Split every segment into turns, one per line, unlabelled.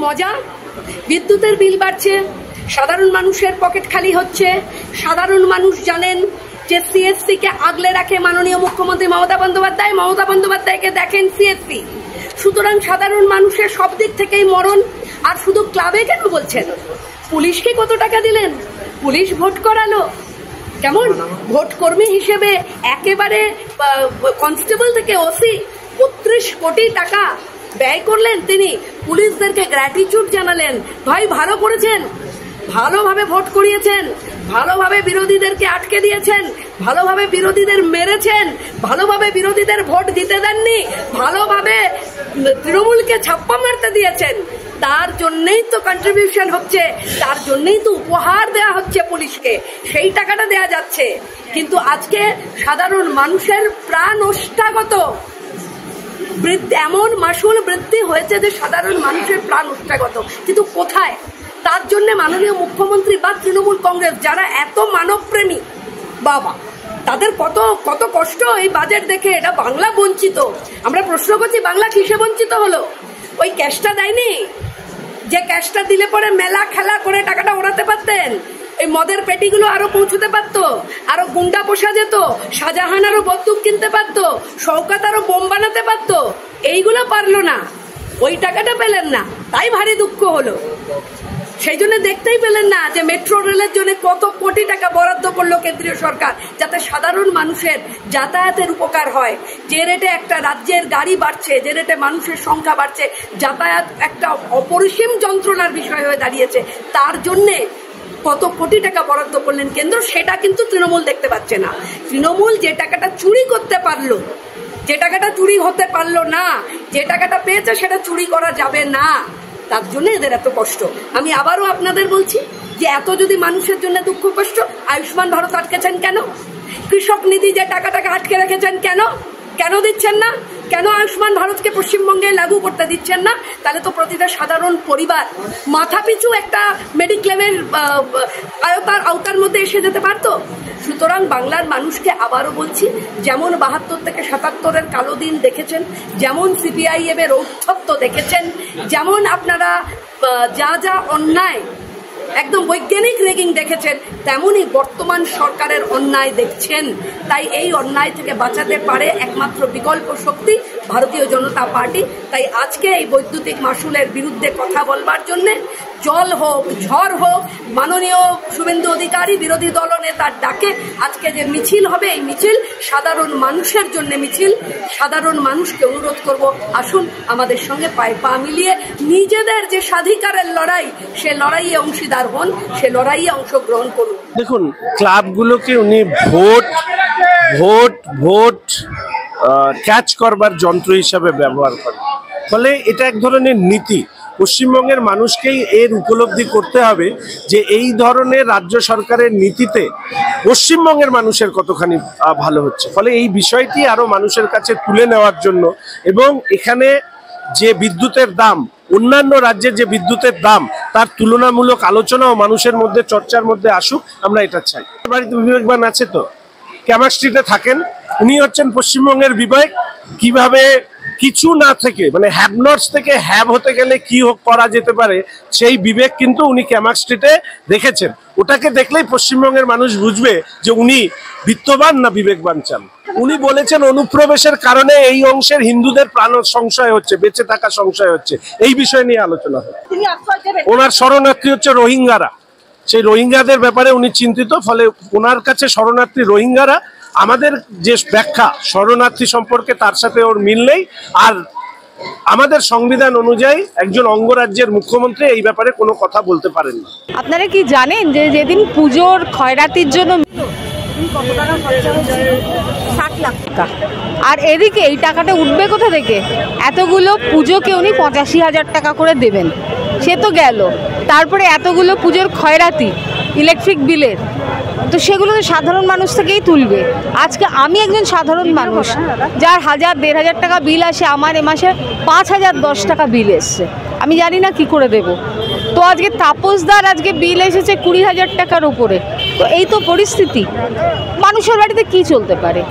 মজা? বিদ্যুতের বিল বাড়ছে, সাধারণ মানুষের পকেট খালি হচ্ছে। সাধারণ মানুষ জানেন যে সিএসসি কে আগলে রাখে মাননীয় মুখ্যমন্ত্রী মমতা বন্দ্যোপাধ্যায়। মমতা বন্দ্যোপাধ্যায়কে দেখেন সিএসসি। সুতরাং সাধারণ মানুষের সব দিক থেকেই মরণ। আর শুধু ক্লাবে কেন বলছেন? পুলিশকে কত টাকা দিলেন? পুলিশ ভোট করালো কেমন? ভোট কর্মী হিসেবে একেবারে কনস্টেবল থেকে ওসি 32 কোটি টাকা ব্যয় করলেন তিনি। পুলিশদেরকে গ্র্যাটিটিউড জানালেন, ভাই ভালো করেছেন, ভালোভাবে ভোট করিয়েছেন, ভালোভাবে বিরোধীদেরকে আটকে দিয়েছেন, ভালোভাবে বিরোধীদের মেরেছেন, ভালোভাবে বিরোধীদের ভোট দিতে দেননি, ভালোভাবে তৃণমূলকে ছাপ্পা মারতে দিয়েছেন। তার জন্যই তো কন্ট্রিবিউশন হচ্ছে, তার জন্যই তো উপহার দেওয়া হচ্ছে পুলিশকে, সেই টাকাটা দেয়া যাচ্ছে। কিন্তু আজকে সাধারণ মানুষের প্রাণ ওষ্ঠাগত, এমন মাসুল বৃদ্ধি হয়েছে যে সাধারণ মানুষের প্রাণ ওষ্ঠাগত। কিন্তু কোথায়? তার জন্য মাননীয় মুখ্যমন্ত্রী বা তৃণমূল কংগ্রেস যারা এত মানবপ্রেমী, বাবা তাদের কত কত কষ্ট এই বাজেট দেখে। এটা বাংলা বঞ্চিত। আমরা প্রশ্ন করছি, বাংলা কিসে বঞ্চিত হলো? ওই ক্যাশটা দেয়নি, যে ক্যাশটা দিলে পরে মেলা খেলা করে টাকাটা ওড়াতে পারতেন। এই মদের পেটিগুলো আরো পৌঁছতে পারতো, আরো গুন্ডা পোষা যেত, শাহজাহান আরো বন্দুক কিনতে পারতো, শওকত আরো বোম বানাতে পারতো। এইগুলো পারলো না, ওই টাকাটা পেলেন না, তাই ভারী দুঃখ হলো। সেই জন্য দেখতেই পেলেন না যে মেট্রো রেলের জন্য কত কোটি টাকা বরাদ্দ করলো কেন্দ্রীয় সরকার, যাতে সাধারণ মানুষের যাতায়াতের উপকার হয়। যে রেটে একটা রাজ্যের গাড়ি বাড়ছে, যে রেটে মানুষের সংখ্যা বাড়ছে, যাতায়াত একটা অপরিসীম যন্ত্রণার বিষয় হয়ে দাঁড়িয়েছে। তার জন্যে কত কোটি টাকা বরাদ্দ করলেন কেন্দ্র, সেটা কিন্তু তৃণমূল দেখতে পাচ্ছে না। তৃণমূল যে টাকাটা চুরি করতে পারলো, যে টাকাটা চুরি হতে পারলো না, যে টাকাটা পেয়েছে সেটা চুরি করা যাবে না, তার জন্য এদের এত কষ্ট। আমি আবারও আপনাদের বলছি যে এত যদি মানুষের জন্য দুঃখ কষ্ট, আয়ুষ্মান ভারত আটকেছেন কেন? কৃষক নিধি যে টাকাটাকে আটকে রেখেছেন কেন? কেন দিচ্ছেন না? কেন আয়ুষ্মান ভারতকে পশ্চিমবঙ্গে লাগু করতে দিচ্ছেন না? তাহলে তো প্রতিটা সাধারণ পরিবার মাথাপিছু একটা মেডিক্লেমের আওতার মধ্যে এসে যেতে পারতো। সুতরাং বাংলার মানুষকে আবারও বলছি, যেমন 72 থেকে 77-এর কালো দিন দেখেছেন, যেমন সিপিআইএম এর ঔদ্ধত্য দেখেছেন, যেমন আপনারা যা যা অন্যায় একদম বৈজ্ঞানিক রেগিং দেখেছেন, তেমনি বর্তমান সরকারের অন্যায় দেখছেন। তাই এই অন্যায় থেকে বাঁচাতে পারে একমাত্র বিকল্প শক্তি ভারতীয় জনতা পার্টি। তাই আজকে এই বৈদ্যুতিক মাশুলের বিরুদ্ধে কথা বলবার জন্য জল হোক ঝড় হোক, মাননীয় শুভেন্দু অধিকারী বিরোধী দলনেতার ডাকে আজকে যে মিছিল হবে, এই মিছিল সাধারণ মানুষের জন্য মিছিল। সাধারণ মানুষকে অনুরোধ করব, আসুন আমাদের সঙ্গে পায়ে পা মিলিয়ে নিজেদের যে স্বাধিকারের লড়াই, সে লড়াইয়ে অংশীদার হন, সে লড়াইয়ে অংশগ্রহণ করুন।
দেখুন, ক্লাবগুলোকে উনি ভোট ভোট ভোট ক্যাচ করবার যন্ত্র হিসাবে ব্যবহার করেন। ফলে এটা এক ধরনের নীতি। পশ্চিমবঙ্গের মানুষকেই এর উপলব্ধি করতে হবে যে এই ধরনের রাজ্য সরকারের নীতিতে পশ্চিমবঙ্গের মানুষের কতখানি ভালো হচ্ছে। ফলে এই বিষয়টি আরো মানুষের কাছে তুলে নেওয়ার জন্য, এবং এখানে যে বিদ্যুতের দাম, অন্যান্য রাজ্যের যে বিদ্যুতের দাম, তার তুলনামূলক আলোচনা ও মানুষের মধ্যে চর্চার মধ্যে আসুক, আমরা এটা চাই। বাড়িতে বিবেকবান আছে তো, ক্যামাক স্ট্রিটে থাকেন, উনি হচ্ছেন পশ্চিমবঙ্গের বিবেক। কিভাবে কিছু না থেকে, মানে হ্যাভনটস থেকে হ্যাভ হতে গেলে কি করা যেতে পারে, সেই বিবেক কিন্তু উনি ক্যামাক স্ট্রিটে দেখেছেন। ওটাকে দেখলেই পশ্চিমবঙ্গের মানুষ বুঝবে যে উনি বিত্তবান না বিবেকবান চান। উনি বলেছেন অনুপ্রবেশের কারণে এই অংশের হিন্দুদের প্রাণ সংশয় হচ্ছে, বেঁচে থাকা সংশয় হচ্ছে। এই বিষয় নিয়ে আলোচনা হয়। ওনার শরণার্থী হচ্ছে রোহিঙ্গারা, সেই রোহিঙ্গাদের ব্যাপারে উনি চিন্তিত। ফলে ওনার কাছে শরণার্থী রোহিঙ্গারা, আমাদের যে ব্যাখ্যা শরণার্থী সম্পর্কে তার সাথে ওর মিল নেই। আর আমাদের সংবিধান অনুযায়ী একজন অঙ্গরাজ্যের মুখ্যমন্ত্রী এই ব্যাপারে কোনো কথা বলতে পারেন না।
আপনারা কি জানেন যে যেদিন পুজোর খয়রাতির জন্য 60 লাখ টাকা, আর এদিকে এই টাকাটা উঠবে কোথা থেকে? এতগুলো পুজোকে উনি 85,000 টাকা করে দেবেন, সে তো গেল। তারপরে এতগুলো পুজোর খয়রাতি ইলেকট্রিক বিলের, তো সেগুলো তো সাধারণ মানুষ থেকেই তুলবে। আজকে আমি একজন সাধারণ মানুষ, যার 1,000-1,500 টাকা বিল আসে, আমার এ মাসে 5,010 টাকা বিল এসছে, আমি জানি না কি করে দেব। তো আজকে তাপসদার আজকে বিল এসেছে 20,000 টাকার উপরে। তো এই তো পরিস্থিতি, মানুষের বাড়িতে কি চলতে পারে?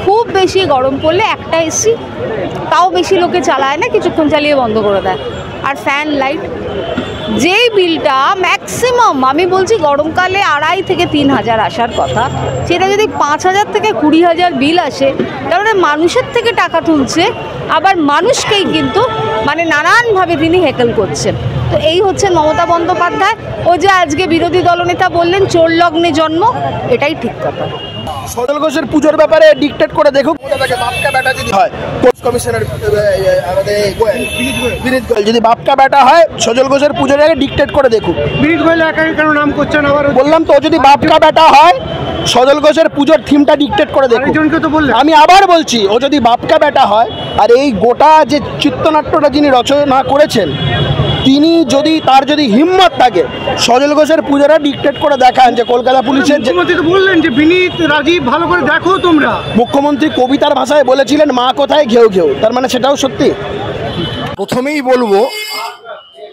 খুব বেশি গরম পড়লে একটা এসি, তাও বেশি লোকে চালায় না, কিছুক্ষণ চালিয়ে বন্ধ করে দেয়। আর ফ্যান লাইট, যেই বিলটা ম্যাক্সিমাম আমি বলছি গরমকালে 2,500 থেকে 3,000 আসার কথা, সেটা যদি 5,000 থেকে 20,000 বিল আসে, তাহলে মানুষের থেকে টাকা তুলছে, আবার মানুষকেই কিন্তু মানে নানানভাবে তিনি হেকেল করছেন। তো এই হচ্ছেন মমতা বন্দ্যোপাধ্যায়। ও যে আজকে বিরোধী দলনেতা বললেন চোর লগ্নে জন্ম, এটাই ঠিক কথা।
সজল ঘোষের পুজোর ব্যাপারে ডিকটেট করে দেখুক, বাপকা বেটা যদি হয় কমিশনার বিনীত গোয়েল যদি বাপকা বেটা হয়, সজল ঘোষের পুজোর আগে ডিকটেট করে দেখুক।
বিনীত গোয়েল একাই কেন নাম করছেন? আবার
বললাম তো, যদি বাপকা বেটা হয় সজল ঘোষের পুজোর থিমটা ডিকটেট করে দেখুক। আমি আবার বলছি, ও যদি বাপকা বেটা হয় আর এই গোটা যে চিত্রনাট্যটা যিনি রচনা করেছেন, তিনি যদি তার যদি হিম্মত থাকে, সজল ঘোষের পুজোটা ডিকটেট করে দেখান যে কলকাতা পুলিশের
বললেন যে বিনীত রাজীব ভালো করে দেখো তোমরা।
মুখ্যমন্ত্রী কবিতার ভাষায় বলেছিলেন মা কোথায় ঘেউ ঘেউ, তার মানে সেটাও সত্যি।
প্রথমেই বলবো,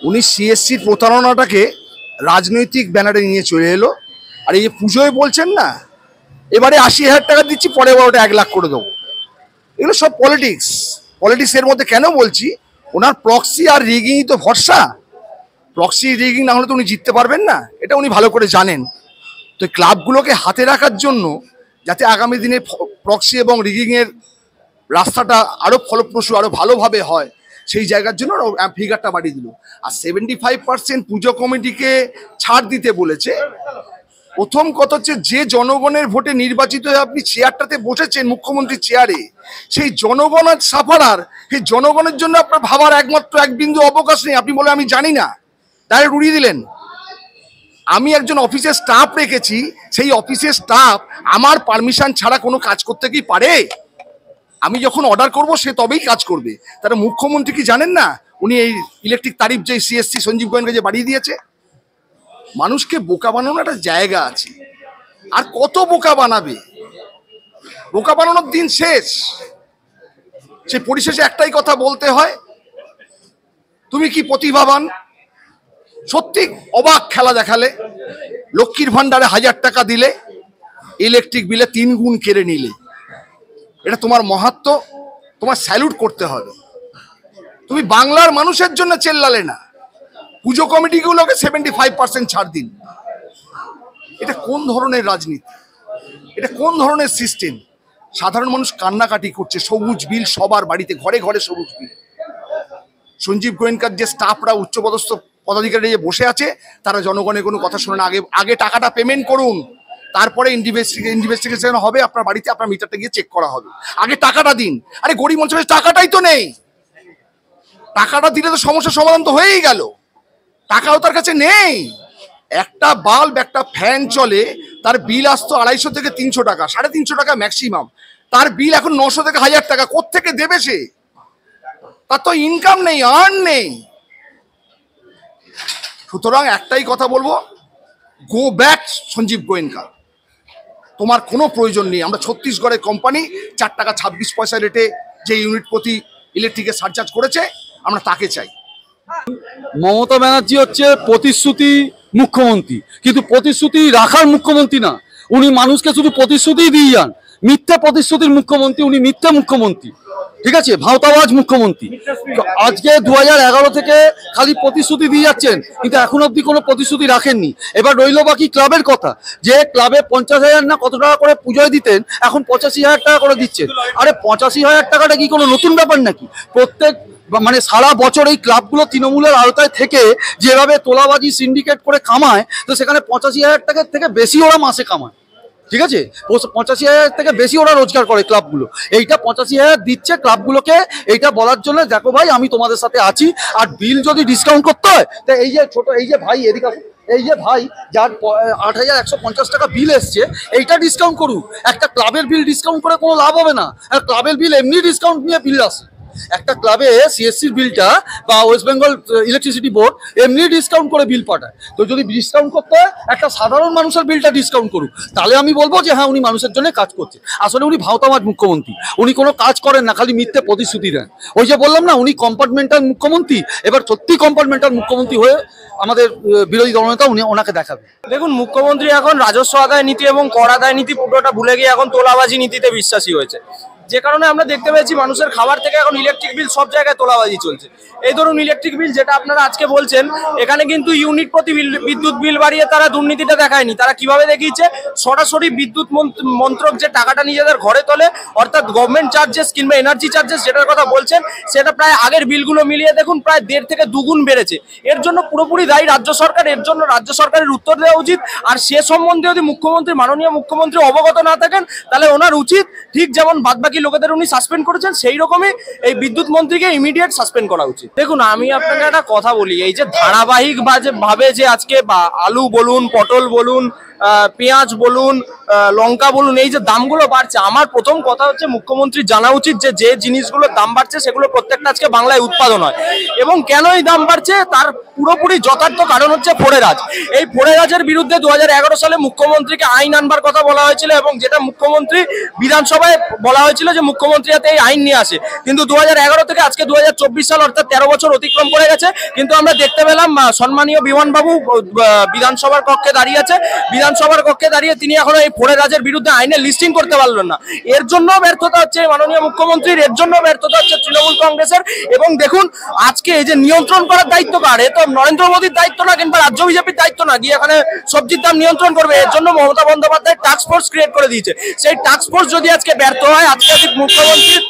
উনি সিএসসির প্রতারণাটাকে রাজনৈতিক ব্যানারে নিয়ে চলে এলো। আর এই যে পুজোয় বলছেন না, এবারে 80,000 টাকা দিচ্ছি, পরে ওটা 1 লাখ করে দেবো, এগুলো সব পলিটিক্সের মধ্যে। কেন বলছি, ওনার প্রক্সি আর রিগিংই তো ভরসা। প্রক্সি রিগিং না হলে তো উনি জিততে পারবেন না, এটা উনি ভালো করে জানেন। তো ক্লাবগুলোকে হাতে রাখার জন্য, যাতে আগামী দিনে প্রক্সি এবং রিগিংয়ের রাস্তাটা আরও ফলপ্রসূ, আরও ভালোভাবে হয়, সেই জায়গার জন্য ফিগারটা বাড়িয়ে দিল। আর 75% পুজো কমিটিকে ছাড় দিতে বলেছে। প্রথম কথা হচ্ছে, যে জনগণের ভোটে নির্বাচিত হয়ে আপনি চেয়ারটাতে বসেছেন, মুখ্যমন্ত্রীর চেয়ারে, সেই জনগণ আর সাফারার, সেই জনগণের জন্য আপনার ভাবার একমাত্র এক বিন্দু অবকাশ নেই। আপনি বলে আমি জানি না, ডাইরেক্ট উড়িয়ে দিলেন। আমি একজন অফিসের স্টাফ রেখেছি, সেই অফিসের স্টাফ আমার পারমিশন ছাড়া কোনো কাজ করতে কি পারে? আমি যখন অর্ডার করব সে তবেই কাজ করবে। তারা মুখ্যমন্ত্রী কি জানেন না উনি এই ইলেকট্রিক তারিফ যে সিএসসি সঞ্জীব গোয়েনকে যে বাড়িয়ে দিয়েছে? মানুষকে বোকা বানানোর একটা জায়গা আছে, আর কত বোকা বানাবে? বোকা বানানোর দিন শেষ। সে পরিশেষে একটাই কথা বলতে হয়, তুমি কি প্রতিভাবান? সত্যি অবাক খেলা দেখালে, লক্ষ্মীর ভান্ডারে 1000 টাকা দিলে, ইলেকট্রিক বিলে 3 গুণ কেড়ে নিলে। এটা তোমার মাহাত্ম্য, তোমার স্যালুট করতে হবে। তুমি বাংলার মানুষের জন্য চেল্লালে না, পুজো কমিটিগুলোকে 75% ছাড় দিন। এটা কোন ধরনের রাজনীতি? এটা কোন ধরনের সিস্টেম? সাধারণ মানুষ কান্নাকাটি করছে। সবুজ বিল সবার বাড়িতে, ঘরে ঘরে সবুজ বিল। সঞ্জীব গোয়েঙ্কার যে স্টাফরা, উচ্চপদস্থ পদাধিকারী যে বসে আছে, তারা জনগণের কোনো কথা শোনে না। আগে টাকাটা পেমেন্ট করুন, তারপরে ইনভেস্টিগেশন হবে, আপনার বাড়িতে আপনার মিটারটা গিয়ে চেক করা হবে। আগে টাকাটা দিন। আরে গরিব মানুষের টাকাটাই তো নেই। টাকাটা দিলে তো সমস্যার সমাধান তো হয়েই গেল। টাকাও তার কাছে নেই। একটা বাল্ব, একটা ফ্যান চলে, তার বিল আসতো 250 থেকে 300 টাকা, 350 টাকা ম্যাক্সিমাম। তার বিল এখন 900 থেকে 1000 টাকা। কোত্থেকে দেবে সে? তার তো ইনকাম নেই, আর্ন নেই। সুতরাং একটাই কথা বলবো, গো ব্যাক সঞ্জীব গোয়েঙ্কা। তোমার কোনো প্রয়োজন নেই। আমরা ছত্তিশগড়ের কোম্পানি 4 টাকা 26 পয়সা রেটে যে ইউনিট প্রতি ইলেকট্রিকের সারচার্জ করেছে, আমরা তাকে চাই।
মমতা ব্যানার্জি হচ্ছে প্রতিশ্রুতি মুখ্যমন্ত্রী, কিন্তু প্রতিশ্রুতি রাখার মুখ্যমন্ত্রী না। উনি মানুষকে শুধু প্রতিশ্রুতি দিয়ে যান। মিথ্যা প্রতিশ্রুতির মুখ্যমন্ত্রী উনি, মিথ্যা মুখ্যমন্ত্রী, ঠিক আছে, ভাওতাবাজ মুখ্যমন্ত্রী। আজকে 2011 থেকে খালি প্রতিশ্রুতি দিয়ে যাচ্ছেন, কিন্তু এখন অবধি কোনো প্রতিশ্রুতি রাখেননি। এবার রইল বাকি ক্লাবের কথা, যে ক্লাবে 50,000 না কত টাকা করে পুজোয় দিতেন, এখন 85,000 টাকা করে দিচ্ছেন। আরে 85,000 টাকাটা কি কোনো নতুন ব্যাপার নাকি? প্রত্যেক মানে সারা বছর এই ক্লাবগুলো তৃণমূলের আওতায় থেকে যেভাবে তোলাবাজি সিন্ডিকেট করে কামায়, তো সেখানে 85,000 টাকার থেকে বেশি ওরা মাসে কামায়, ঠিক আছে? 85,000 থেকে বেশি ওরা রোজগার করে ক্লাবগুলো। এইটা 85,000 দিচ্ছে ক্লাবগুলোকে, এইটা বলার জন্য দেখো ভাই আমি তোমাদের সাথে আছি। আর বিল যদি ডিসকাউন্ট করতে হয়, তো এই যে ছোট, এই যে ভাই এদিকে, এই যে ভাই যার 8,150 টাকা বিল এসছে, এইটা ডিসকাউন্ট করুক। একটা ক্লাবের বিল ডিসকাউন্ট করে কোনো লাভ হবে না। আর ক্লাবের বিল এমনি ডিসকাউন্ট নিয়ে বিল আসে। একটা ক্লাবে সিএসসির বিলটা বা ওয়েস্ট বেঙ্গল ইলেকট্রিসিটি বোর্ড এমনি ডিসকাউন্ট করে বিল পাঠায়। তো যদি ডিসকাউন্ট করতে হয়, একটা সাধারণ মানুষের বিলটা ডিসকাউন্ট করুক, তাহলে আমি বলবো যে হ্যাঁ উনি মানুষের জন্য কাজ করছে। আসলে উনি ভাওতাবাজ মুখ্যমন্ত্রী, উনি কোনো কাজ করেন না, খালি মিথ্যে প্রতিশ্রুতি দেন। ওই যে বললাম না, উনি কম্পার্টমেন্টাল মুখ্যমন্ত্রী। এবার সত্যি কম্পার্টমেন্টাল মুখ্যমন্ত্রী হয়ে আমাদের বিরোধী দলনেতা ওনাকে দেখাবে।
দেখুন, মুখ্যমন্ত্রী এখন রাজস্ব আদায় নীতি এবং কর আদায় নীতি পুরোটা ভুলে গিয়ে এখন তোলাবাজি নীতিতে বিশ্বাসী হয়েছে। যে কারণে আমরা দেখতে পেয়েছি মানুষের খাবার থেকে এখন ইলেকট্রিক বিল সব জায়গায় তোলাবাজি চলছে। এই ধরুন ইলেকট্রিক বিল যেটা আপনারা আজকে বলছেন, এখানে কিন্তু ইউনিট প্রতি বিদ্যুৎ বিল বাড়িয়ে তারা দুর্নীতিটা দেখায়নি। তারা কিভাবে দেখিয়েছে, সরাসরি বিদ্যুৎ মন্ত্রক যে টাকাটা নিজেদের ঘরে তোলে, অর্থাৎ গভর্নমেন্ট চার্জেস কিংবা এনার্জি চার্জেস যেটার কথা বলছেন, সেটা প্রায় আগের বিলগুলো মিলিয়ে দেখুন প্রায় 1.5 থেকে 2 গুণ বেড়েছে। এর জন্য পুরোপুরি দায়ী রাজ্য সরকার। এর জন্য রাজ্য সরকারের উত্তর দেওয়া উচিত। আর সে সম্বন্ধে যদি মাননীয় মুখ্যমন্ত্রী অবগত না থাকেন, তাহলে ওনার উচিত ঠিক যেমন বাদবাকি লোকেদের উনি সাসপেন্ড করেছেন, সেই রকমই এই বিদ্যুৎ মন্ত্রীকে ইমিডিয়েট সাসপেন্ড করা উচিত। দেখুন, আমি আপনাকে একটা কথা বলি, এই যে ধারাবাহিক ভাবে যে আজকে আলু বলুন, পটল বলুন, পেঁয়াজ বলুন, লঙ্কা বলুন, এই যে দামগুলো বাড়ছে, আমার প্রথম কথা হচ্ছে মুখ্যমন্ত্রী জানা উচিত যে জিনিসগুলোর দাম বাড়ছে সেগুলো প্রত্যেকটা আজকে বাংলায় উৎপাদন হয়, এবং কেন এই দাম বাড়ছে তার পুরোপুরি যথার্থ কারণ হচ্ছে ফোড়েরাজ। এই ফোড়েরাজের বিরুদ্ধে 2011 সালে মুখ্যমন্ত্রীকে আইন আনবার কথা বলা হয়েছিল, এবং যেটা মুখ্যমন্ত্রী বিধানসভায় বলা হয়েছিল যে মুখ্যমন্ত্রী যাতে এই আইন নিয়ে আসে। কিন্তু 2011 থেকে আজকে 2024 সাল, অর্থাৎ 13 বছর অতিক্রম করে গেছে, কিন্তু আমরা দেখতে পেলাম সম্মানীয় বিমানবাবু বিধানসভার কক্ষে দাঁড়িয়ে আছে। বিধানসভার কক্ষে দাঁড়িয়ে তিনি এখনো এই ফোড়েরাজের বিরুদ্ধে আইনে লিস্টিং করতে পারলেন না। এর জন্য ব্যর্থতা হচ্ছে মাননীয় মুখ্যমন্ত্রীর, এর জন্য ব্যর্থতা হচ্ছে তৃণমূল কংগ্রেসের। এবং দেখুন, আজকে এই যে নিয়ন্ত্রণ করার দায়িত্ব কার? এ তো নরেন্দ্র মোদীর দায়িত্ব না, কিংবা রাজ্য বিজেপির দায়িত্ব না, গিয়ে এখানে সবজির দাম নিয়ন্ত্রণ করবে। এর জন্য Mamata Bandyopadhyay task force create করে দিয়েছে। সেই টাস্ক ফোর্স যদি আজকে ব্যর্থ হয়, আজকে যদি মুখ্যমন্ত্রীর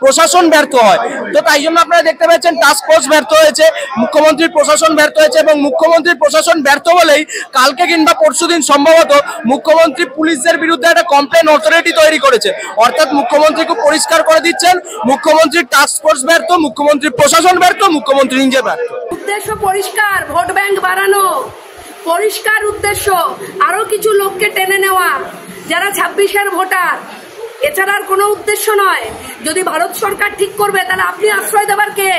প্রশাসন ব্যর্থ হয়, তো তাই জন্য আপনারা দেখতে পাচ্ছেন টাস্ক ফোর্স ব্যর্থ হয়েছে, মুখ্যমন্ত্রীর প্রশাসন ব্যর্থ হয়েছে, এবং মুখ্যমন্ত্রীর প্রশাসন ব্যর্থ বলেই কালকে কিংবা পরশুদিন সম্ভবত মুখ্যমন্ত্রী পুলিশদের বিরুদ্ধে একটা কমপ্লেন অথরিটি তৈরি করেছে। অর্থাৎ মুখ্যমন্ত্রী খুব পরিষ্কার করে দিচ্ছেন, মুখ্যমন্ত্রীর টাস্ক ফোর্স ব্যর্থ, মুখ্যমন্ত্রীর প্রশাসন ব্যর্থ, মুখ্যমন্ত্রী নিজে ব্যর্থ।
উদ্দেশ্য পরিষ্কার, ভোট ব্যাংক বাড়ানো, পরিষ্কার উদ্দেশ্য, আরো কিছু লোককে টেনে নেওয়া যারা 26-এর ভোটার, এছাড়া আর কোনো উদ্দেশ্য নয়। যদি ভারত সরকার ঠিক করবে, তাহলে আপনি আশ্রয় দেবার কে?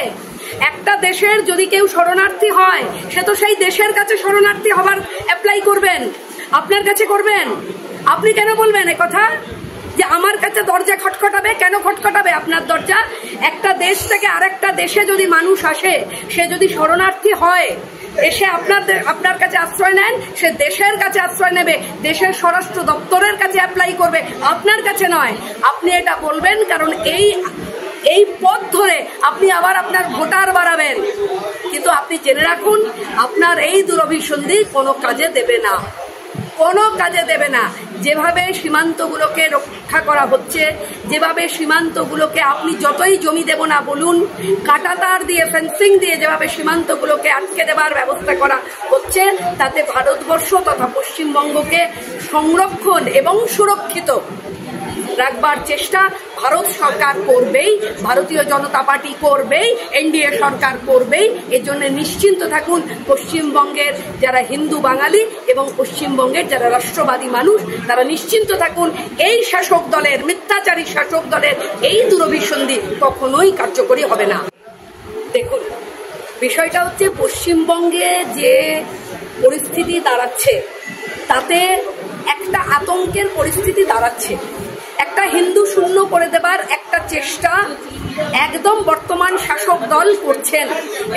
একটা দেশের যদি কেউ শরণার্থী হয়, সে তো সেই দেশের কাছে শরণার্থী হবার অ্যাপ্লাই করবেন, আপনার কাছে করবেন। আপনি কেন বলবেন এ কথা যে আমার কাছে দরজা খটখটাবে? কেন খটখটাবে আপনার দরজা? একটা দেশ থেকে আরেকটা দেশে যদি মানুষ আসে, সে যদি শরণার্থী হয়, এসে আপনার কাছে আশ্রয় নেন, সে দেশের কাছে আশ্রয় নেবে, দেশের স্বরাষ্ট্র দপ্তরের কাছে অ্যাপ্লাই করবে, আপনার কাছে নয়। আপনি এটা বলবেন কারণ এই পথ ধরে আপনি আবার আপনার ভোটার বাড়াবেন। কিন্তু আপনি জেনে রাখুন, আপনার এই দুরভিসন্ধি কোনো কাজে দেবে না, কোনো কাজে দেবে না। যেভাবে সীমান্তগুলোকে রক্ষা করা হচ্ছে, যেভাবে সীমান্তগুলোকে আপনি যতই জমি দেব না বলুন, কাঁটাতার দিয়ে, ফেন্সিং দিয়ে যেভাবে সীমান্তগুলোকে আটকে দেবার ব্যবস্থা করা হচ্ছে, তাতে ভারতবর্ষ তথা পশ্চিমবঙ্গকে সংরক্ষণ এবং সুরক্ষিত রাখবার চেষ্টা ভারত সরকার করবেই, ভারতীয় জনতা পার্টি করবেই, এনডিএ সরকার করবেই। এজন্য নিশ্চিন্ত থাকুন, পশ্চিমবঙ্গের যারা হিন্দু বাঙালি এবং পশ্চিমবঙ্গের যারা রাষ্ট্রবাদী মানুষ, তারা নিশ্চিন্ত থাকুন, এই শাসক দলের, মিথ্যাচারী শাসক দলের এই দুরভিসন্ধি কখনোই কার্যকরী হবে না। দেখুন, বিষয়টা হচ্ছে পশ্চিমবঙ্গে যে পরিস্থিতি দাঁড়াচ্ছে, তাতে একটা আতঙ্কের পরিস্থিতি দাঁড়াচ্ছে। একটা হিন্দু শূন্য করে দেবার একটা চেষ্টা একদম বর্তমান শাসক দল করছেন,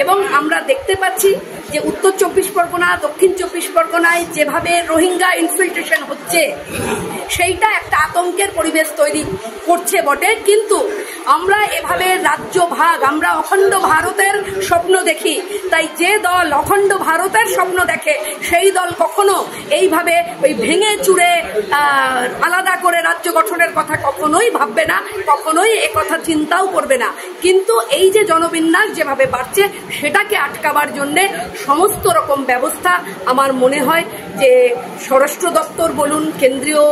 এবং আমরা দেখতে পাচ্ছি যে উত্তর 24 পরগনা, দক্ষিণ 24 পরগনায় যেভাবে রোহিঙ্গা ইনফিল্ট্রেশন হচ্ছে, সেইটা একটা আতঙ্কের পরিবেশ তৈরি করছে বটে। কিন্তু আমরা এভাবে রাজ্য ভাগ, আমরা অখণ্ড ভারতের স্বপ্ন দেখি, তাই যে দল অখণ্ড ভারতের স্বপ্ন দেখে, সেই দল কখনো এইভাবে ওই ভেঙে চুরে আলাদা করে রাজ্য গঠনের কথা কখনোই ভাববে না, কখনোই এ কথা চিন্তাও করবে না। কিন্তু এই যে জনবিন্যাস যেভাবে বাড়ছে, সেটাকে আটকাবার জন্যে সমস্ত রকম ব্যবস্থা আমার মনে হয় যে স্বরাষ্ট্র দপ্তর বলুন, কেন্দ্রীয়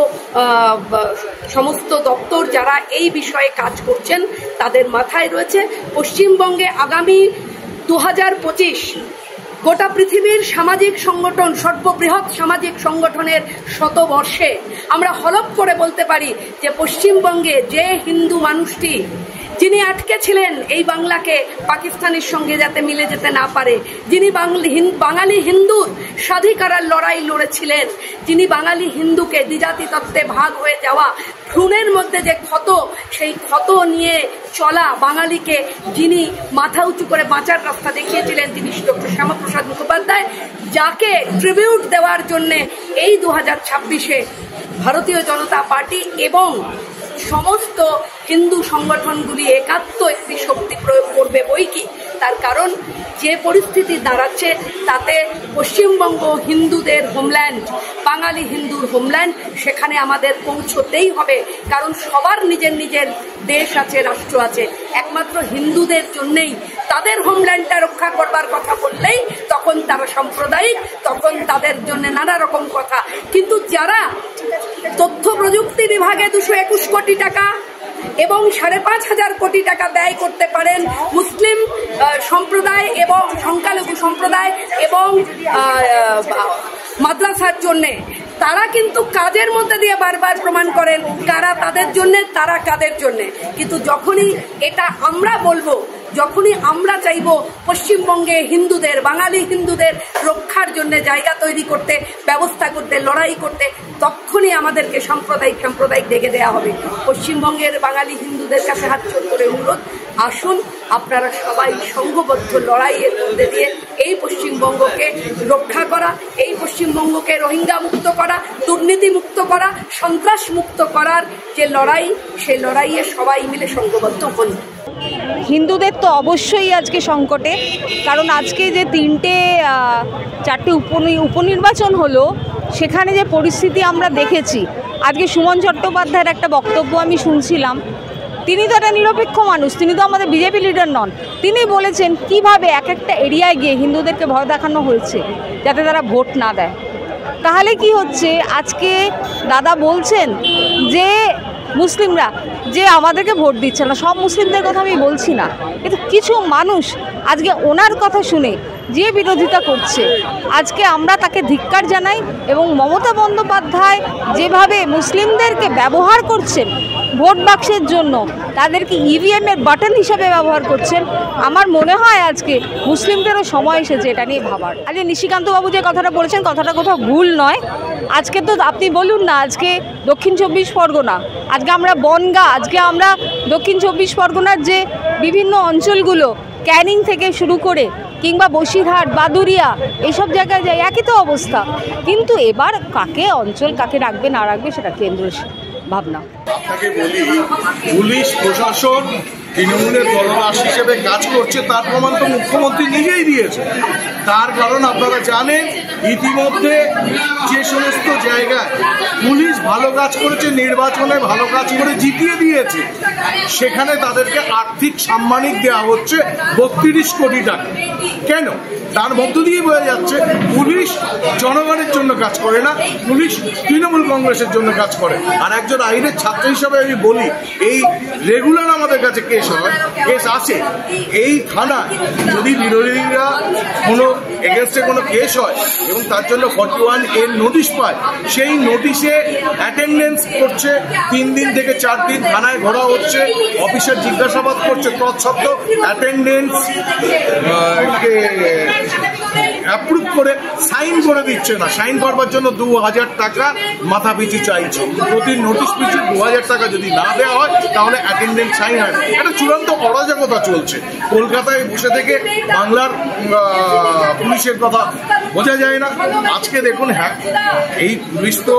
সমস্ত দপ্তর যারা এই বিষয়ে কাজ করছেন, তাদের মাথায় রয়েছে। পশ্চিমবঙ্গে আগামী 2025 গোটা পৃথিবীর সামাজিক সংগঠন, সর্ববৃহৎ সামাজিক সংগঠনের শতবর্ষে আমরা হলফ করে বলতে পারি যে পশ্চিমবঙ্গে যে হিন্দু মানুষটি, যিনি আটকে ছিলেন এই বাংলাকে পাকিস্তানের সঙ্গে যাতে মিলে যেতে না পারে, যিনি বাঙালি হিন্দুর স্বাধিকারের লড়াই লড়েছিলেন, যিনি বাঙালি হিন্দুকে দ্বিজাতি তত্ত্বে ভাগ হয়ে যাওয়া, ভ্রূণের মধ্যে যে ক্ষত, সেই ক্ষত নিয়ে চলা বাঙালিকে যিনি মাথা উঁচু করে বাঁচার রাস্তা দেখিয়েছিলেন, তিনি ডক্টর শ্যামাপ্রসাদ মুখোপাধ্যায়, যাকে ট্রিবিউট দেওয়ার জন্যে এই 2026-এ ভারতীয় জনতা পার্টি এবং সমস্ত হিন্দু সংগঠনগুলি একাত্ম একটি শক্তি প্রয়োগ করবে বই কি। তার কারণ যে পরিস্থিতি দাঁড়াচ্ছে তাতে পশ্চিমবঙ্গ হিন্দুদের হোমল্যান্ড, বাঙালি হিন্দুর হোমল্যান্ড, সেখানে আমাদের পৌঁছতেই হবে। কারণ সবার নিজের নিজের দেশ আছে, রাষ্ট্র আছে, একমাত্র হিন্দুদের জন্যেই তাদের হোমল্যান্ডটা রক্ষা করবার কথা বললেই তখন তারা সাম্প্রদায়িক, তখন তাদের জন্য নানা রকম কথা। কিন্তু যারা তথ্য প্রযুক্তি বিভাগে 221 কোটি টাকা এবং 5,500 কোটি টাকা ব্যয় করতে পারেন মুসলিম সম্প্রদায় এবং সংখ্যালঘু সম্প্রদায় এবং মাদ্রাসার জন্যে, তারা কিন্তু কাজের মধ্যে দিয়ে বারবার প্রমাণ করেন কারা তাদের জন্যে, তারা কাদের জন্যে। কিন্তু যখনই এটা আমরা বলবো, যখনই আমরা চাইব পশ্চিমবঙ্গে হিন্দুদের, বাঙালি হিন্দুদের রক্ষার জন্য জায়গা তৈরি করতে, ব্যবস্থা করতে, লড়াই করতে, তখনই আমাদেরকে সাম্প্রদায়িক ডেকে দেওয়া হবে। পশ্চিমবঙ্গের বাঙালি হিন্দুদের কাছে হাত জোড় করে অনুরোধ, আসুন আপনারা সবাই সংঘবদ্ধ লড়াইয়ের মধ্যে দিয়ে এই পশ্চিমবঙ্গকে রক্ষা করা, এই পশ্চিমবঙ্গকে রোহিঙ্গা মুক্ত করা, দুর্নীতি মুক্ত করা, সন্ত্রাস মুক্ত করার যে লড়াই, সেই লড়াইয়ে সবাই মিলে সংঘবদ্ধ হন।
হিন্দুদের তো অবশ্যই আজকে সংকটে, কারণ আজকে যে 4টে উপনির্বাচন হলো, সেখানে যে পরিস্থিতি আমরা দেখেছি। আজকে সুমন চট্টোপাধ্যায়ের একটা বক্তব্য আমি শুনছিলাম, তিনি তো একটা নিরপেক্ষ মানুষ, তিনি তো আমাদের বিজেপি লিডার নন। তিনি বলেছেন কিভাবে এক একটা এরিয়ায় গিয়ে হিন্দুদেরকে ভয় দেখানো হয়েছে যাতে তারা ভোট না দেয়। তাহলে কি হচ্ছে, আজকে দাদা বলছেন যে মুসলিমরা যে আমাদেরকে ভোট দিচ্ছে না, সব মুসলিমদের কথা আমি বলছি না, কিন্তু কিছু মানুষ আজকে ওনার কথা শুনে যে বিরোধিতা করছে, আজকে আমরা তাকে ধিক্কার জানাই। এবং মমতা বন্দ্যোপাধ্যায় যেভাবে মুসলিমদেরকে ব্যবহার করছেন ভোট বাক্সের জন্য, তাদেরকে ইভিএমের বাটন হিসাবে ব্যবহার করছেন, আমার মনে হয় আজকে মুসলিমদেরও সময় এসেছে এটা নিয়ে ভাবার। আজকে নিশিকান্তবাবু যে কথাটা বলেছেন, কথাটা কোথাও ভুল নয়। আজকে তো আপনি বলুন না, আজকে দক্ষিণ 24 পরগনা, আজকে আমরা বনগাঁ, আজকে আমরা দক্ষিণ 24 পরগনার যে বিভিন্ন অঞ্চলগুলো, ক্যানিং থেকে শুরু করে কিংবা বসিরহাট, বাদুরিয়া, এইসব জায়গায় যাই, একই তো অবস্থা। কিন্তু এবার কাকে অঞ্চল কাকে রাখবে না রাখবে সেটা কেন্দ্রের ভাবনা।
আপনাকে বলি, পুলিশ প্রশাসন তৃণমূলের দলদাস হিসেবে কাজ করছে, তার প্রমাণ তো মুখ্যমন্ত্রী নিজেই দিয়েছে। তার কারণ আপনারা জানেন, ইতিমধ্যে যে সমস্ত জায়গায় পুলিশ ভালো কাজ করেছে, নির্বাচনে ভালো কাজ করে জিতিয়ে দিয়েছে, সেখানে তাদেরকে আর্থিক সাম্মানিক দেওয়া হচ্ছে 32 কোটি টাকা। কেন? তার মধ্য দিয়ে বোঝা যাচ্ছে পুলিশ জনগণের জন্য কাজ করে না, পুলিশ তৃণমূল কংগ্রেসের জন্য কাজ করে। আর একজন আইনের ছাত্র হিসাবে আমি বলি, এই রেগুলার আমাদের কাছে কেস আছে, এই থানায় যদি বিরোধীরা কোনো এগেনস্টে কোনো কেস হয় এবং তার জন্য 41A নোটিশ পায়, সেই নোটিশে অ্যাটেন্ডেন্স করছে 3 দিন থেকে 4 দিন, থানায় ঘোরা হচ্ছে, অফিসার জিজ্ঞাসাবাদ করছে, তৎসত্ত্বেও অ্যাটেন্ডেন্স অ্যাপ্রুভ করে সাইন করে দিচ্ছে না। সাইন করবার জন্য 2000 টাকা মাথা পিছু চাইছে। প্রতি নোটিশ পিছু 2000 টাকা যদি না দেওয়া হয় তাহলে অ্যাটেন্ডেন্স সাইন হয়। এটা চূড়ান্ত অরাজকতা চলছে। কলকাতায় বসে থেকে বাংলার পুলিশের কথা বোঝা যায় না। আজকে দেখুন, হ্যাঁ, এই পুলিশ তো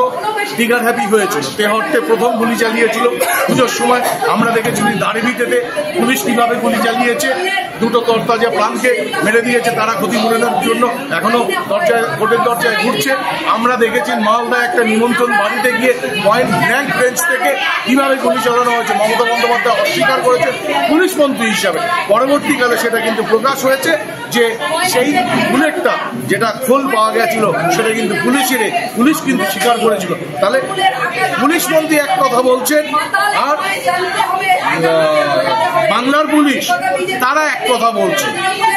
দিঘার হ্যাপি হয়েছিল, তেহট্টে প্রথম গুলি চালিয়েছিল পুজোর সময়। আমরা দেখেছি দাঁড়িভিটেতে পুলিশ কিভাবে গুলি চালিয়েছে, 2টো তরতাজা প্রাণকে মেরে দিয়েছে, তারা ক্ষতিপূরণের জন্য এখনো কোর্টের দরজায় ঘুরছে। আমরা দেখেছি মালদা একটা নিমন্ত্রণ বাড়িতে গিয়ে পয়েন্ট ব্ল্যাঙ্ক রেঞ্জ থেকে কিভাবে গুলি চালানো হয়েছে। মমতা বন্দ্যোপাধ্যায় অস্বীকার করেছে পুলিশ মন্ত্রী হিসাবে। পরবর্তীকালে সেটা কিন্তু প্রকাশ হয়েছে যে সেই বুলেটটা যেটা খোল পাওয়া গেছিল সেটা কিন্তু পুলিশ কিন্তু স্বীকার করেছিল। তাহলে পুলিশ মন্ত্রী এক কথা বলছেন আর বাংলার পুলিশ তারা এক কথা বলছে,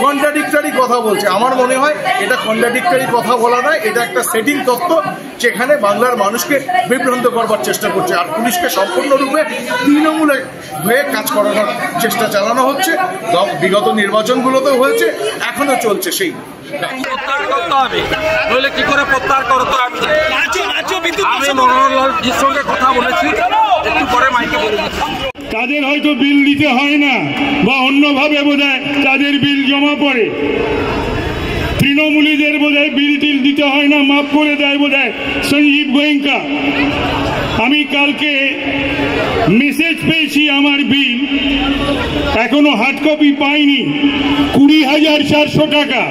কন্ট্রাডিক্টরি কথা বলছে। আমার মনে হয় এটা কন্ট্রাডিক্টরি কথা বলা নয়, এটা একটা সেটিং তত্ত্ব, যেখানে বাংলার মানুষকে বিভ্রান্ত করবার চেষ্টা করছে। আর পুলিশকে সম্পূর্ণরূপে তৃণমূলের হয়ে কাজ করানোর চেষ্টা চালানো হচ্ছে। বিগত নির্বাচনগুলোতেও হয়েছে, এখনো চলছে। সেই
প্রত্যাহার করতে হবে, নইলে কি করে প্রত্যাহার করতে হবে? আমি মনোহরলালজির সঙ্গে কথা বলেছি, একটু পরে মাইকে বলে দিচ্ছি।
তাদের হয়তো বিল দিতে হয় না, বা অন্যভাবে বোধহয় তাদের বিল জমা পড়ে। তৃণমূলীদের বোধহয় বিল টিল দিতে হয় না, মাফ করে দেয় বোধহয় সঞ্জীব গোয়েঙ্কা। আমি কালকে মেসেজ পেয়েছি, আমার বিল এখনো হার্ড কপি পাইনি, 20,400 টাকা।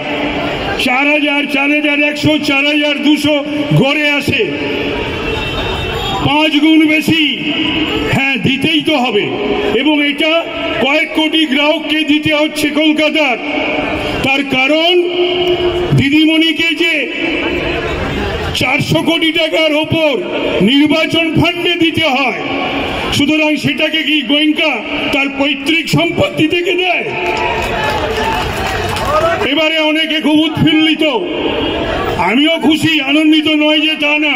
4,000, 4,100, 4,200 গড়ে আসে, 5 গুণ বেশি। হ্যাঁ, দিতেই তো হবে, এবং এটা কয়েক কোটি গ্রাহককে দিতে হচ্ছে কলকাতার। তার কারণ দিদিমণিকে যে 400 কোটি টাকার ওপর নির্বাচন ফান্ডে দিতে হয়, সুতরাং সেটাকে কি গোয়েঙ্কা তার পৈতৃক সম্পত্তি থেকে দেয়? এবারে অনেকে খুব উৎফুল্লিত, আমিও খুশি, আনন্দিত নয় যে তা না।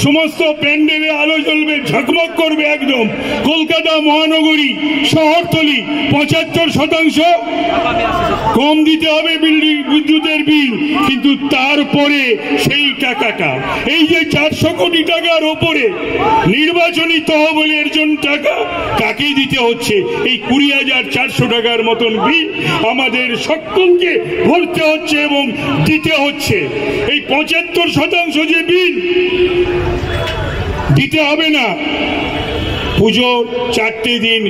সমস্ত প্যান্ডেলে আলো জ্বলবে, ঝকমক করবে একদম। কলকাতা মহানগরী শহরতলি 75% কম দিতে হবে বিদ্যুতের বিল, কিন্তু তারপরে সেই টাকাটা, এই যে 400 কোটি টাকার ওপরে নির্বাচনী তহবিলের জন্য টাকা কাকেই দিতে হচ্ছে? এই 20,400 টাকার মতন বিল আমাদের সকলকে ভরতে হচ্ছে এবং দিতে হচ্ছে। এই 75% যে বিল দিতে হবে না, পুজো 4টে দিন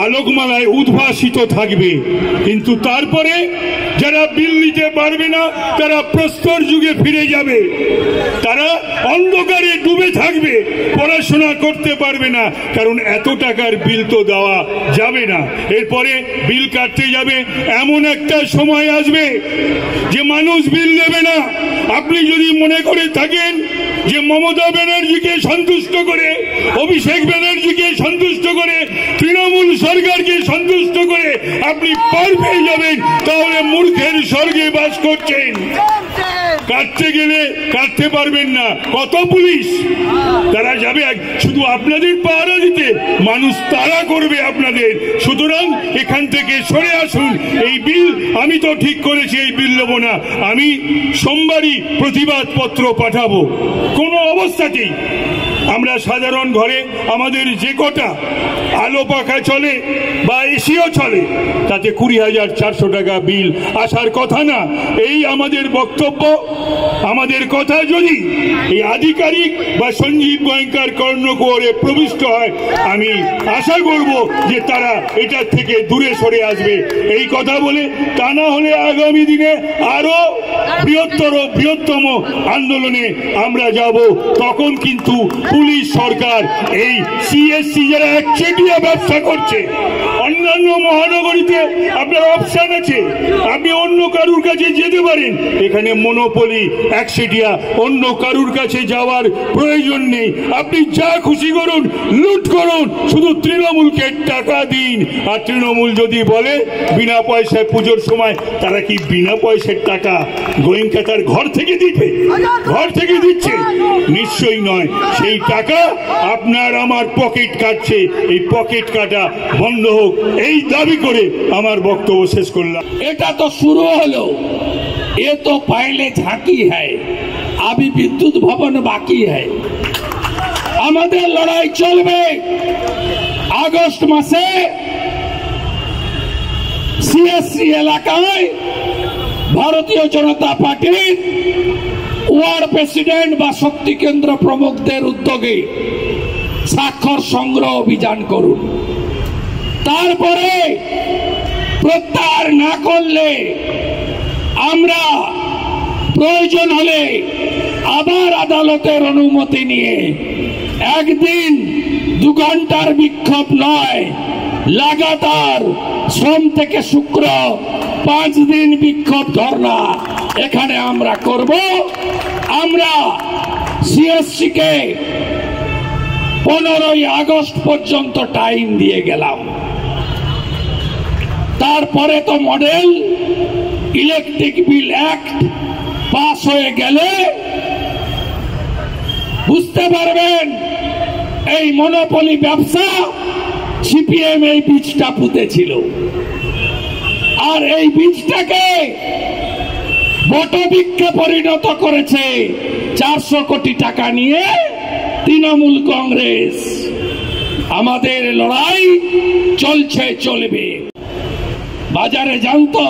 আলোকমালায় উদ্ভাসিত থাকবে, কিন্তু তারপরে যারা বিল দিতে পারবে না তারা প্রস্তর যুগে ফিরে যাবে, তারা অন্ধকারে ডুবে থাকবে, পড়াশোনা করতে পারবে না, কারণ এত টাকার বিল তো দেওয়া যাবে না। এরপরে বিল কাটতে যাবে, এমন একটা সময় আসবে যে মানুষ বিল দেবে না। আপনি যদি মনে করে থাকেন যে মমতা ব্যানার্জিকে সন্তুষ্ট করে, অভিষেক ব্যানার্জিকে সন্তুষ্ট করে, তৃণমূল সরকারকে সন্তুষ্ট করে আপনি পার পেয়ে যাবেন, তাহলে মূর্খের স্বর্গে বাস করছেন। কাটতে গেলে কাটতে পারবেন না। কত পুলিশ, তারা যাবে শুধু আপনাদের পাহারা দিতে, মানুষ তাড়া করবে আপনাদের। সুতরাং এখান থেকে সরে আসুন। এই বিল আমি তো ঠিক করেছি, এই বিল নেব না। আমি সোমবারই প্রতিবাদ পত্র পাঠাবো। কোনো অবস্থাতেই আমরা সাধারণ ঘরে আমাদের যে কটা আলো পাখা চলে বা এসিও চলে, তাতে 20,400 টাকা বিল আসার কথা না। এই আমাদের বক্তব্য, আমাদের কথা যদি এই আধিকারিক বা সঞ্জীব গোয়েঙ্কার কর্ণকুহরে প্রবিষ্ট হয়, আমি আশা করব যে তারা এটার থেকে দূরে সরে আসবে। এই কথা বলে, তা না হলে আগামী দিনে আরো বৃহত্তম আন্দোলনে আমরা যাব। তখন কিন্তু পুলিশ সরকার এই সিএসসি যারা একচেটিয়া ব্যবসা করছে, অন্যান্য মহানগরীতে আপনার অপশন আছে, আপনি অন্য কারুর কাছে যেতে পারেন। এখানে মনোপলি একচেটিয়া, অন্য কারুর কাছে যাওয়ার প্রয়োজন নেই। আপনি যা খুশি করুন, লুট করুন, শুধু তৃণমূলকে টাকা দিন। আর তৃণমূল যদি বলে বিনা পয়সায় পুজোর সময়, তারা কি বিনা পয়সার টাকা গোয়েঙ্কা তার ঘর থেকে দিবে? ঘর থেকে দিচ্ছে? নিশ্চয়ই নয়। সেই টাকা আপনার আমার পকেট কাটছে। এই পকেট কাটা বন্ধ হোক, এই দাবি করে আমার বক্তব্য শেষ করলাম।
এটা তো শুরু হলো, এ তো पहले झांकी है, अभी विद्युत भवन बाकी है। আমাদের লড়াই চলবে। আগস্ট মাসে সিএসসি এলাকায় ভারতীয় জনতা পার্টির ওয়ার্ড প্রেসিডেন্ট বা শক্তি কেন্দ্র প্রমুখদের উদ্যোগে স্বাক্ষর সংগ্রহ অভিযান করুন। তারপরে প্রত্যাহার না করলে আমরা প্রয়োজন হলে আবার আদালতের অনুমতি নিয়ে একদিন 2 ঘন্টার বিক্ষোভ নয়, লাগাতার সোম থেকে শুক্র 5 দিন বিক্ষোভ ধর্ণা এখানে আমরা করব। আমরা সিএসসি কে 15ই আগস্ট পর্যন্ত টাইম দিয়ে গেলাম। তারপরে তো model electric bill act pass হয়ে গেলে বুঝতে পারবেন এই মনোপলি ব্যবসা সিপিএম এই বীজটা পুঁতেছিল। আর এই বীজটাকে বটবৃক্ষে পরিণত করেছে 400 কোটি টাকা নিয়ে তৃণমূল কংগ্রেস। আমাদের লড়াই চলছে, চলবে। বাজারে জানতো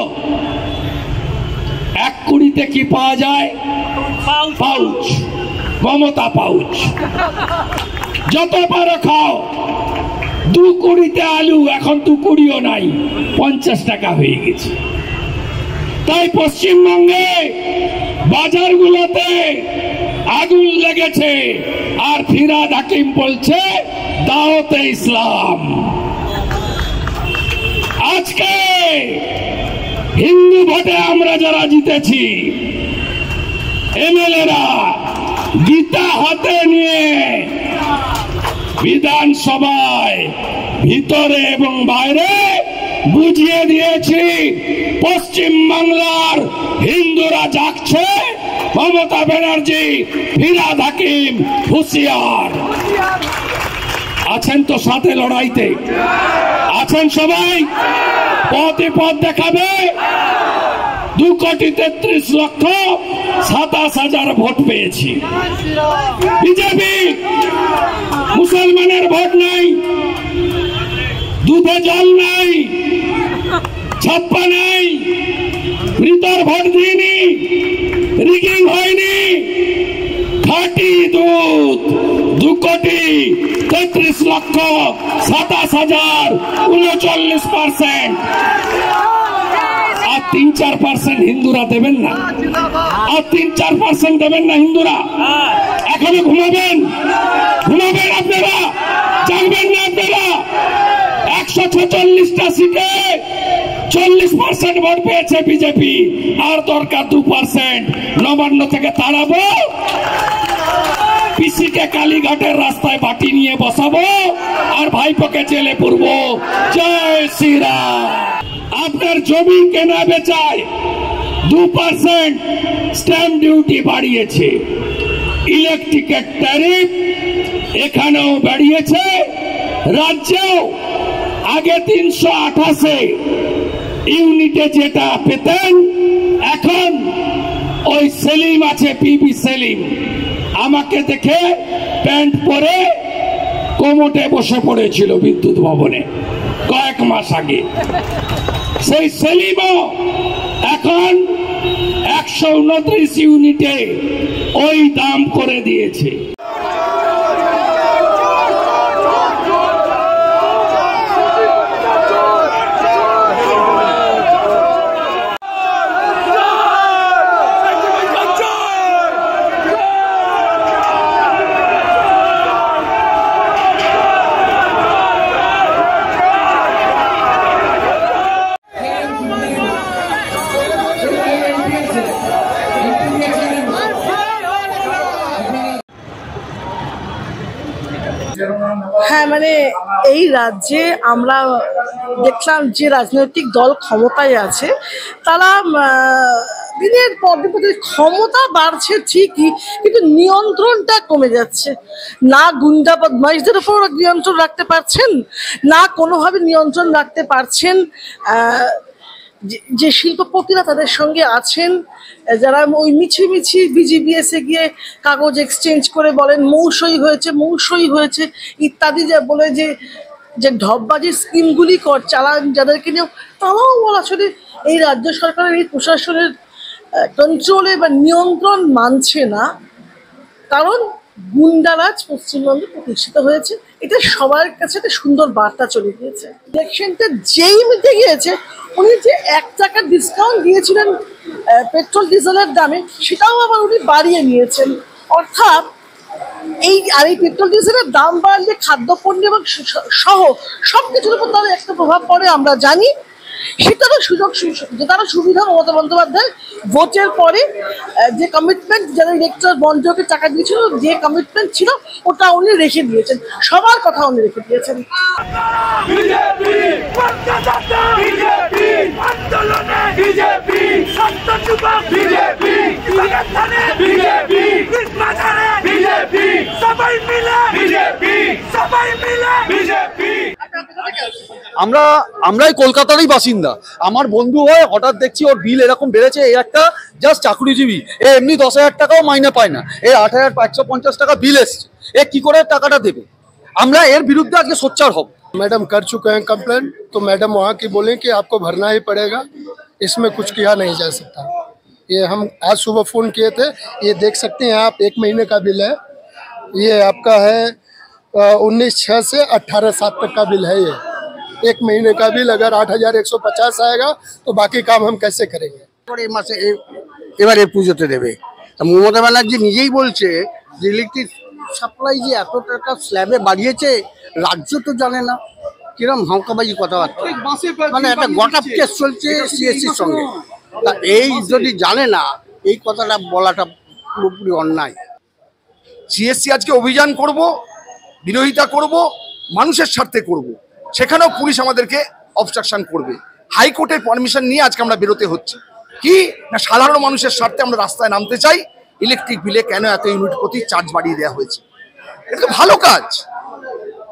1 কোটিতে কি পাওয়া যায়? Pouch, Mamata pouch. যত পারো খাও। 2 কোটিতে আলু এখন 2 কোটিও নাই, 50 টাকা হয়ে গেছে। তাই পশ্চিমবঙ্গে বাজারগুলোতে আগুন লেগেছে। আর ফিরহাদ হাকিম বলছে দাওয়াতে ইসলাম। আজকে হিন্দু ভোটে আমরা যারা জিতেছি, এমএলএরা গীতা হাতে নিয়ে বিধানসভায় ভিতরে এবং বাইরে বুঝিয়ে দিয়েছি পশ্চিম বাংলার হিন্দুরা জাগছে। মমতা ব্যানার্জি, ফিরহাদ হাকিম হুঁশিয়ার। আছেন তো সাথে লড়াইতে? আছেন সবাই? পথে পথ দেখাবে। 2,33,27,000 ভোট পেয়েছি। বিজেপি মুসলমানের ভোট নাই, দুধে জল নাই, ছাপ্পা নাই, মৃতর ভোট দিইনি, রিগিং হয়নি, খাঁটি দুধ। 2,33,27,000, 39%। আর 3-4% হিন্দুরা দেবেন না, আর 3-4% দেবেন না হিন্দুরা। এখনো ঘুমাবেন? ঘুমাবেন আপনারা? জানবেন না আপনারা? 146টা সিটে 40% ভোট পেয়েছে বিজেপি, আর দরকার 2%। নবান্ন থেকে তাড়াবো, পিসিকে কালীঘাটের রাস্তায় বাটি নিয়ে বসাবো, আর ভাইপোকে জেলে পুরবো। জয় শ্রীরাম। আপনার জমি কেনা বেচায় 2% স্ট্যাম্প ডিউটি বাড়িয়েছে। ইলেকট্রিকের ট্যারিফ এখানেও বাড়িয়েছে। রাজ্যেও আগে 328 ইউনিটে যেটা পেতেন, এখন ওই সেলিম আছে, পিবি সেলিম, আমাকে দেখে প্যান্ট পরে কোমটে বসে পড়েছিল বিদ্যুৎ ভবনে কয়েক মাস আগে। সেই সেলিমও এখন 129 ইউনিটে ওই দাম করে দিয়েছে।
হ্যাঁ, মানে এই রাজ্যে আমরা দেখলাম যে রাজনৈতিক দল ক্ষমতায় আছে, তারা দিনের পর দিন ক্ষমতা বাড়ছে ঠিকই, কিন্তু নিয়ন্ত্রণটা কমে যাচ্ছে। না গুন্ডা বদমাইশদের উপর নিয়ন্ত্রণ রাখতে পারছেন, না কোনোভাবে নিয়ন্ত্রণ রাখতে পারছেন যে শিল্পপতিরা তাদের সঙ্গে আছেন, যারা ওই মিছি বিজিবিএসে গিয়ে কাগজ এক্সচেঞ্জ করে বলেন মৌসই হয়েছে ইত্যাদি, যা বলে যে ঢপবাজির স্কিমগুলি চালান যাদেরকে নিয়ে, তারাও আসলে এই রাজ্য সরকারের এই প্রশাসনের কন্ট্রোলে বা নিয়ন্ত্রণ মানছে না। কারণ গুন্ডারাজ পশ্চিমবঙ্গে প্রতিষ্ঠিত হয়েছে, এটা সবার কাছে একটা সুন্দর বার্তা চলে গিয়েছে। ইলেকশনটা যেই মিটে গিয়েছে, উনি যে 1 টাকা ডিসকাউন্ট দিয়েছিলেন পেট্রোল ডিজেলের দামে, সেটাও আবার উনি বাড়িয়ে নিয়েছেন। অর্থাৎ এই পেট্রোল ডিজেলের দাম বাড়লে খাদ্যপণ্য এবং সহ সব কিছুর উপর তাদের একটা প্রভাব পড়ে আমরা জানি। সেটারও যেটারও সুবিধা মমতা বন্দ্যোপাধ্যায় ভোটের পরে যে কমিটমেন্ট, যারা ইলেকট্রাল বন্ডকে টাকা দিয়েছিল, যে কমিটমেন্ট ছিল ওটা উনি রেখে দিয়েছেন, সবার কথা উনি রেখে দিয়েছেন।
আমরাই কলকাতারই বাসিন্দা। আমার বন্ধু হয়, হঠাৎ দেখছি ওর বিল এরকম বেড়েছে। এই একটা জাস্ট চাকরিজীবী, এ এমনি 10,000 টাকাও মাইনে পায় না, এ 8,150 টাকা বিল এসছে, এ কি করে টাকাটা দেবে? আমরা এর বিরুদ্ধে আজকে সোচ্চার হব।
मैडम कर चुके हैं कंप्लेन, तो मैडम वहाँ की बोले कि आपको भरना ही पड़ेगा, इसमें कुछ किया नहीं जा सकता। ये हम आज सुबह फ़ोन किए थे, ये देख सकते हैं आप, 1 महीने का बिल है। ये आपका है 19/6 से 18/7 तक का बिल है। ये 1 महीने का बिल अगर 8,150 आएगा तो बाकी काम हम कैसे करेंगे।
এই মাসে এবারে পুজোতে দেবে। মমতা ব্যানার্জি নিজেই বলছে যে ইলেকট্রিক সাপ্লাই যে এত টাকা স্ল্যাবে বাড়িয়েছে, রাজ্য তো জানে না। কিরম হাঁকাবাজি কথাবার্তা, মানে একটা গটাপ কেস চলছে সিএসসির সঙ্গে। তা এই যদি জানে না, এই কথাটা বলাটা পুরোপুরি অন্যায়।
সিএসসি আজকে অভিযান করব, বিরোধিতা করব, মানুষের স্বার্থে করব, সেখানেও পুলিশ আমাদেরকে অবস্ট্রাকশন করবে। হাইকোর্টের পারমিশন নিয়ে আজকে আমরা বেরোতে হচ্ছে কি না, সাধারণ মানুষের স্বার্থে আমরা রাস্তায় নামতে চাই। ইলেকট্রিক বিলে কেন এত ইউনিট প্রতি চার্জ বাড়িয়ে দেওয়া হয়েছে? এটা তো ভালো কাজ,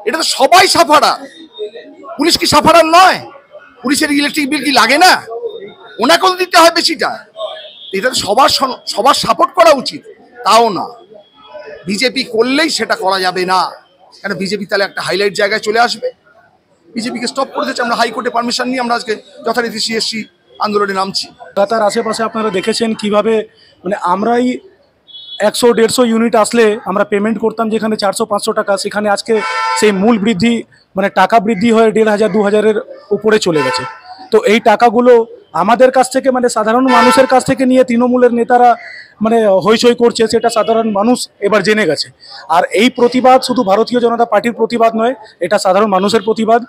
এটা তো সবাই সাফারার। পুলিশ কি সাফারার নয়? পুলিশের ইলেকট্রিক বিল কি লাগে না? ওনাকেও দিতে হয় বেশিটা। এটা তো সবার সাপোর্ট করা উচিত, তাও না। বিজেপি করলেই সেটা করা যাবে না, কেন বিজেপি তাহলে একটা হাইলাইট জায়গায় চলে আসবে। বিজেপিকে স্টপ করে দিচ্ছে। আমরা হাইকোর্টে পারমিশন নিয়ে আমরা আজকে যথারীতি সিএসসি আন্দোলনে নামছি।
তার আশেপাশে আপনারা দেখেছেন কিভাবে মানে আমরাই 100-150 ইউনিট আসলে আমরা পেমেন্ট করতাম যেখানে 400-500 টাকা, সেখানে আজকে সেই মূল বৃদ্ধি মানে টাকা বৃদ্ধি হয়ে 1,500-2,000-এর উপরে চলে গেছে। তো এই টাকাগুলো আমাদের কাছ থেকে মানে সাধারণ মানুষের কাছ থেকে নিয়ে তৃণমূলের নেতারা মানে হইচই করছে, সেটা সাধারণ মানুষ এবার জেনে গেছে। আর এই প্রতিবাদ শুধু ভারতীয় জনতা পার্টির প্রতিবাদ নয়, এটা সাধারণ মানুষের প্রতিবাদ।